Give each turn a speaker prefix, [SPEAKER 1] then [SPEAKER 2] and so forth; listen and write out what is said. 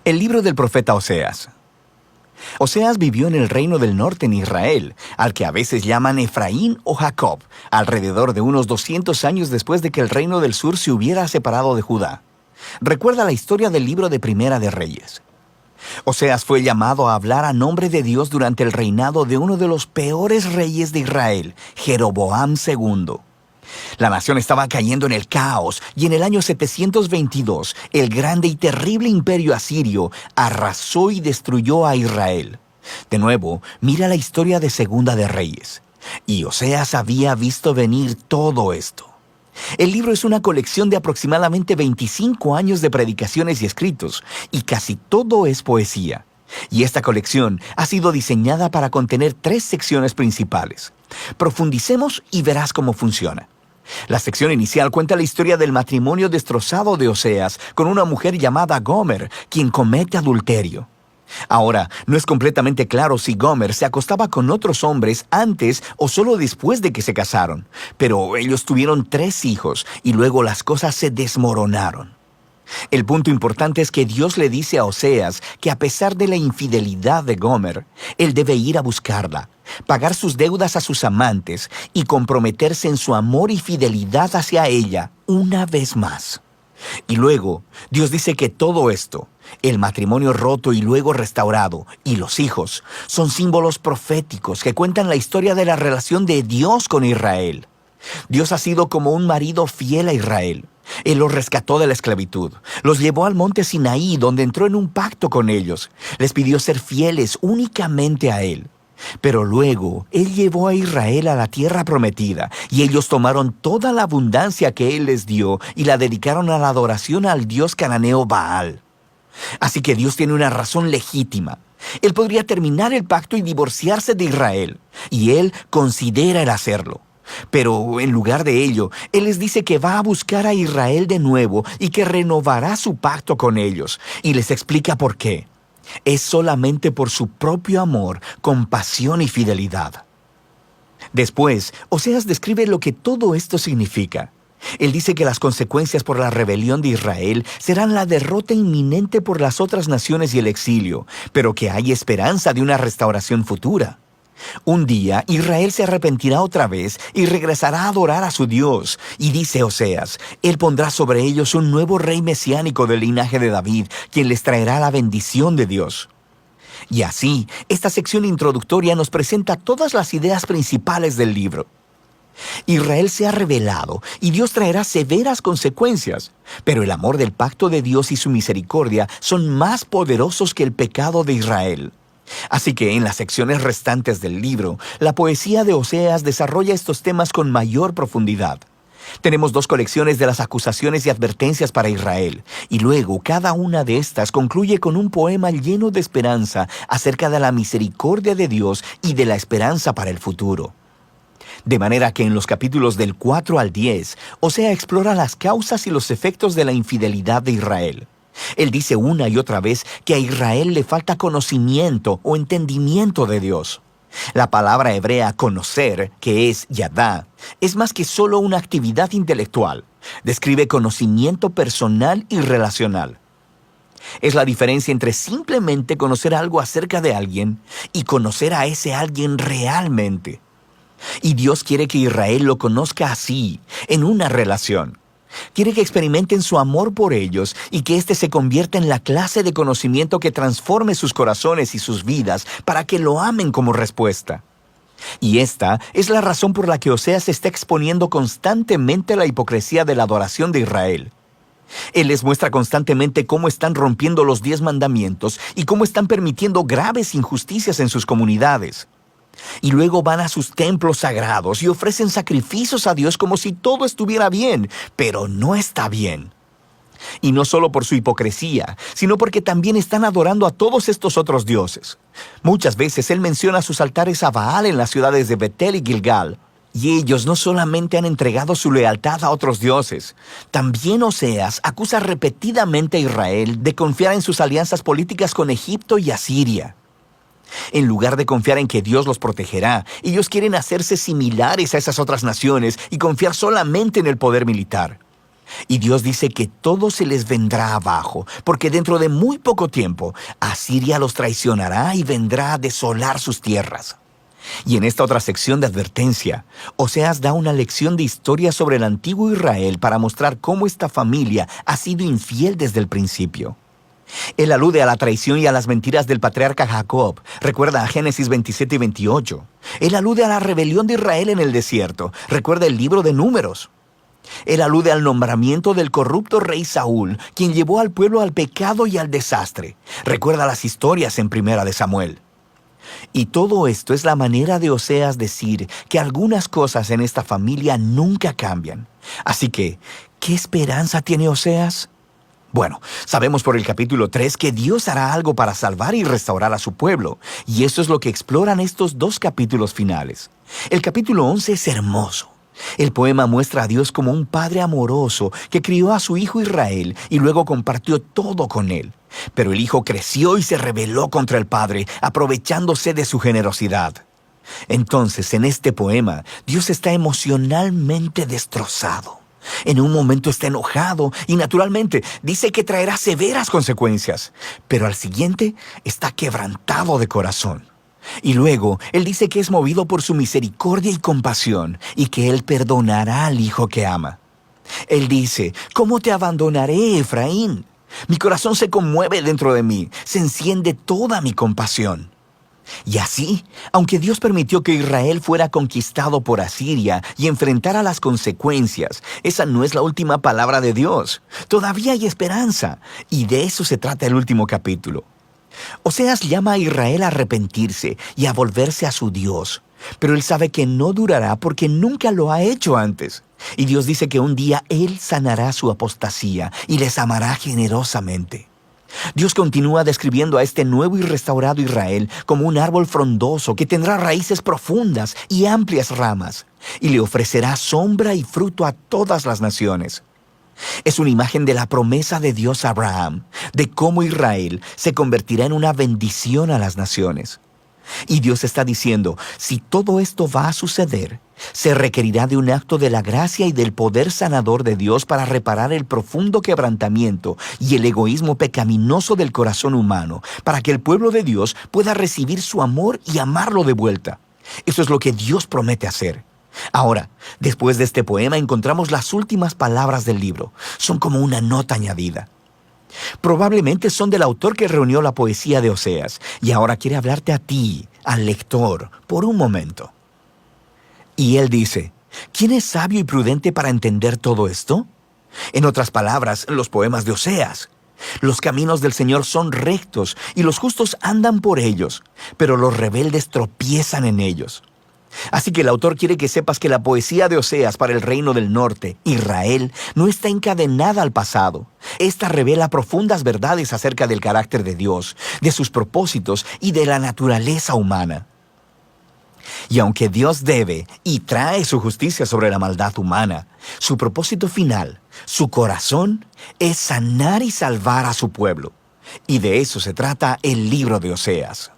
[SPEAKER 1] El libro del profeta Oseas. Oseas vivió en el reino del norte en Israel, al que a veces llaman Efraín o Jacob, alrededor de unos 200 años después de que el reino del sur se hubiera separado de Judá. Recuerda la historia del libro de Primera de Reyes. Oseas fue llamado a hablar a nombre de Dios durante el reinado de uno de los peores reyes de Israel, Jeroboam II. La nación estaba cayendo en el caos y en el año 722 el grande y terrible imperio asirio arrasó y destruyó a Israel. De nuevo, mira la historia de Segunda de Reyes. Y Oseas había visto venir todo esto. El libro es una colección de aproximadamente 25 años de predicaciones y escritos, y casi todo es poesía. Y esta colección ha sido diseñada para contener 3 secciones principales. Profundicemos y verás cómo funciona. La sección inicial cuenta la historia del matrimonio destrozado de Oseas con una mujer llamada Gomer, quien comete adulterio. Ahora, no es completamente claro si Gomer se acostaba con otros hombres antes o solo después de que se casaron, pero ellos tuvieron 3 hijos y luego las cosas se desmoronaron. El punto importante es que Dios le dice a Oseas que a pesar de la infidelidad de Gomer, él debe ir a buscarla, pagar sus deudas a sus amantes y comprometerse en su amor y fidelidad hacia ella una vez más. Y luego, Dios dice que todo esto, el matrimonio roto y luego restaurado, y los hijos, son símbolos proféticos que cuentan la historia de la relación de Dios con Israel. Dios ha sido como un marido fiel a Israel. Él los rescató de la esclavitud, los llevó al monte Sinaí, donde entró en un pacto con ellos. Les pidió ser fieles únicamente a Él. Pero luego, Él llevó a Israel a la tierra prometida, y ellos tomaron toda la abundancia que Él les dio y la dedicaron a la adoración al dios cananeo Baal. Así que Dios tiene una razón legítima. Él podría terminar el pacto y divorciarse de Israel, y Él considera el hacerlo. Pero en lugar de ello, Él les dice que va a buscar a Israel de nuevo y que renovará su pacto con ellos, y les explica por qué. Es solamente por su propio amor, compasión y fidelidad. Después, Oseas describe lo que todo esto significa. Él dice que las consecuencias por la rebelión de Israel serán la derrota inminente por las otras naciones y el exilio, pero que hay esperanza de una restauración futura. Un día, Israel se arrepentirá otra vez y regresará a adorar a su Dios. Y dice Oseas, Él pondrá sobre ellos un nuevo rey mesiánico del linaje de David, quien les traerá la bendición de Dios. Y así, esta sección introductoria nos presenta todas las ideas principales del libro. Israel se ha rebelado y Dios traerá severas consecuencias, pero el amor del pacto de Dios y su misericordia son más poderosos que el pecado de Israel. Así que en las secciones restantes del libro, la poesía de Oseas desarrolla estos temas con mayor profundidad. Tenemos 2 colecciones de las acusaciones y advertencias para Israel, y luego cada una de estas concluye con un poema lleno de esperanza acerca de la misericordia de Dios y de la esperanza para el futuro. De manera que en los capítulos del 4 al 10, Oseas explora las causas y los efectos de la infidelidad de Israel. Él dice una y otra vez que a Israel le falta conocimiento o entendimiento de Dios. La palabra hebrea conocer, que es yadá, es más que solo una actividad intelectual. Describe conocimiento personal y relacional. Es la diferencia entre simplemente conocer algo acerca de alguien y conocer a ese alguien realmente. Y Dios quiere que Israel lo conozca así, en una relación. Quiere que experimenten su amor por ellos y que éste se convierta en la clase de conocimiento que transforme sus corazones y sus vidas para que lo amen como respuesta. Y esta es la razón por la que Oseas está exponiendo constantemente la hipocresía de la adoración de Israel. Él les muestra constantemente cómo están rompiendo los 10 mandamientos y cómo están permitiendo graves injusticias en sus comunidades. Y luego van a sus templos sagrados y ofrecen sacrificios a Dios como si todo estuviera bien, pero no está bien. Y no solo por su hipocresía, sino porque también están adorando a todos estos otros dioses. Muchas veces Él menciona sus altares a Baal en las ciudades de Betel y Gilgal. Y ellos no solamente han entregado su lealtad a otros dioses, también Oseas acusa repetidamente a Israel de confiar en sus alianzas políticas con Egipto y Asiria. En lugar de confiar en que Dios los protegerá, ellos quieren hacerse similares a esas otras naciones y confiar solamente en el poder militar. Y Dios dice que todo se les vendrá abajo, porque dentro de muy poco tiempo, Asiria los traicionará y vendrá a desolar sus tierras. Y en esta otra sección de advertencia, Oseas da una lección de historia sobre el antiguo Israel para mostrar cómo esta familia ha sido infiel desde el principio. Él alude a la traición y a las mentiras del patriarca Jacob. Recuerda a Génesis 27 y 28. Él alude a la rebelión de Israel en el desierto. Recuerda el libro de Números. Él alude al nombramiento del corrupto rey Saúl, quien llevó al pueblo al pecado y al desastre. Recuerda las historias en Primera de Samuel. Y todo esto es la manera de Oseas decir que algunas cosas en esta familia nunca cambian. Así que, ¿qué esperanza tiene Oseas? Bueno, sabemos por el capítulo 3 que Dios hará algo para salvar y restaurar a su pueblo, y eso es lo que exploran estos dos capítulos finales. El capítulo 11 es hermoso. El poema muestra a Dios como un padre amoroso que crió a su hijo Israel y luego compartió todo con él. Pero el hijo creció y se rebeló contra el padre, aprovechándose de su generosidad. Entonces, en este poema, Dios está emocionalmente destrozado. En un momento está enojado y naturalmente dice que traerá severas consecuencias, pero al siguiente está quebrantado de corazón. Y luego, Él dice que es movido por su misericordia y compasión y que Él perdonará al hijo que ama. Él dice, ¿cómo te abandonaré, Efraín? Mi corazón se conmueve dentro de mí, se enciende toda mi compasión. Y así, aunque Dios permitió que Israel fuera conquistado por Asiria y enfrentara las consecuencias, esa no es la última palabra de Dios. Todavía hay esperanza, y de eso se trata el último capítulo. Oseas llama a Israel a arrepentirse y a volverse a su Dios, pero él sabe que no durará porque nunca lo ha hecho antes. Y Dios dice que un día Él sanará su apostasía y les amará generosamente. Dios continúa describiendo a este nuevo y restaurado Israel como un árbol frondoso que tendrá raíces profundas y amplias ramas, y le ofrecerá sombra y fruto a todas las naciones. Es una imagen de la promesa de Dios a Abraham, de cómo Israel se convertirá en una bendición a las naciones. Y Dios está diciendo, si todo esto va a suceder, se requerirá de un acto de la gracia y del poder sanador de Dios para reparar el profundo quebrantamiento y el egoísmo pecaminoso del corazón humano, para que el pueblo de Dios pueda recibir su amor y amarlo de vuelta. Eso es lo que Dios promete hacer. Ahora, después de este poema encontramos las últimas palabras del libro. Son como una nota añadida. Probablemente son del autor que reunió la poesía de Oseas y ahora quiere hablarte a ti, al lector, por un momento. Y él dice, ¿quién es sabio y prudente para entender todo esto? En otras palabras, los poemas de Oseas. Los caminos del Señor son rectos y los justos andan por ellos, pero los rebeldes tropiezan en ellos. Así que el autor quiere que sepas que la poesía de Oseas para el reino del norte, Israel, no está encadenada al pasado. Esta revela profundas verdades acerca del carácter de Dios, de sus propósitos y de la naturaleza humana. Y aunque Dios debe y trae su justicia sobre la maldad humana, su propósito final, su corazón, es sanar y salvar a su pueblo. Y de eso se trata el libro de Oseas.